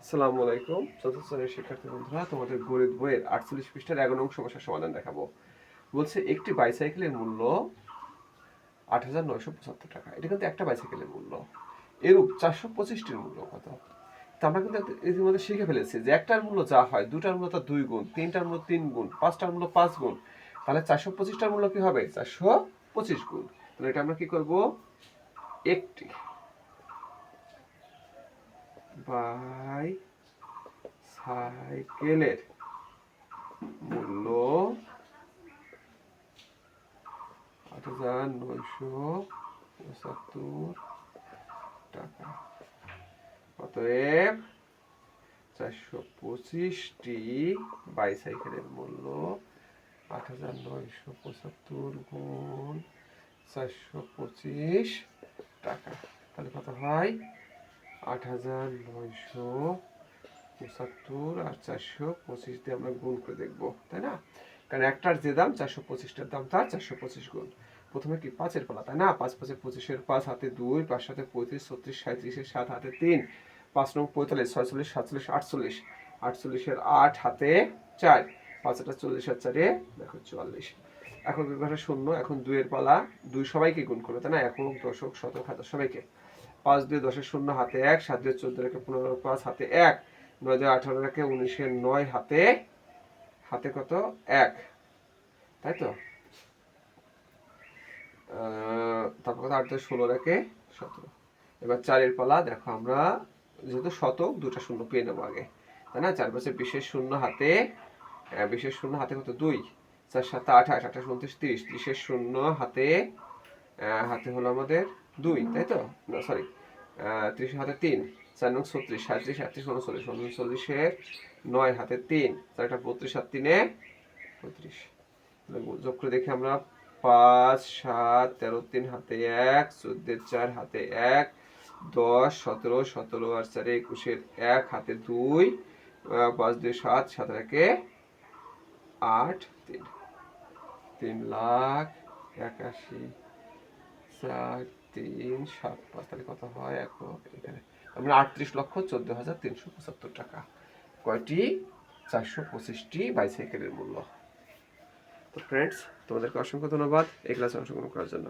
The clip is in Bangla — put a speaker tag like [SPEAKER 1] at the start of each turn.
[SPEAKER 1] আসসালামু আলাইকুম চতুর্থ শ্রেণীর শিক্ষার্থী বন্ধুরা, তোমাদের গণিত বইয়ের 48 পৃষ্ঠার 11 নং সমস্যার সমাধান দেখাবো। বলছে একটি বাইসাইকেলের মূল্য 8,975 টাকা। এটা কিন্তু একটা বাইসাইকেলের মূল্য। এরূপ 425টির মূল্য কত? তা আমরা কিন্তু ইতিমধ্যে শিখে ফেলেছি যে একটার মূল্য যা হয়, দুটার মূল্য তার 2 গুণ, তিনটার মূল্য 3 গুণ, পাঁচটার মূল্য 5 গুণ। তাহলে 425টার মূল্য কি হবে? 425 গুণ। তাহলে এটা আমরা কি করব? একটি বাই সাইকেলের মূল্য 8,975 টাকা। অতএব 425টি বাইসাইকেলের মূল্য 8,975 গুণ 425 টাকা। তাহলে কত হয়? 8,975 আর 425 দিয়ে আমরা গুণ করে দেখবো, তাই না? কারণ একটার যে দাম 425টার দাম তার 425 গুণ। প্রথমে কি 5-এর পালা, তাই না? 5 5 25-এর 5 হাতে 2, 5 সাথে 35, 36, 37-এর 7 হাতে 3, 5 নং 45, 46, 47, 48, 48-এর 8 হাতে 4, 5 এটা 40 আর 4 দেখো 44। এখন ঘরে শূন্য, এখন 2-এর পালা, 2 সবাইকে গুণ করবে, তাই না? একক, দশক, শতক, হাজার সবাইকে। 5 2 10-এর 0 হাতে 1, 7 2 14 রেখে 15 5 হাতে 1, 9 2 18 রেখে 19-এর 9 হাতে হাতে কত? 1, তাই তো? তারপর কত? 8 2 16 রেখে 17। এবার 4-এর পালা, দেখো আমরা যেহেতু শতক দুটা শূন্য পেয়ে নেবো আগে, তাই না? 4 5 20-এর 0 হাতে, 20-এর 0 হাতে কত? 2, 4 7 28, 28 29 30, 30-এর 0 হাতে হাতে হলো আমাদের 2, তাই তো? না সরি, 30 হাতে 3, 4 নং 36, 37, 38, 39, 39-এর 9 হাতে 3, 4টা 32 আর 3-এ 35। যোগ করে দেখি আমরা, 5 7 13 3 হাতে 1, 14 4 হাতে 1, 10 17 17 আর 4 21-এর 1 হাতে 2, 5 2 7 7 একে 8 3, 3,81,4 3 7 5। তাহলে কত হয়? এখানে আমরা 38,14,375 টাকা। কয়টি? 425টি বাইসাইকেলের মূল্য। তো ফ্রেন্ডস, তোমাদেরকে অসংখ্য ধন্যবাদ এই ক্লাসে অংশগ্রহণ করার জন্য।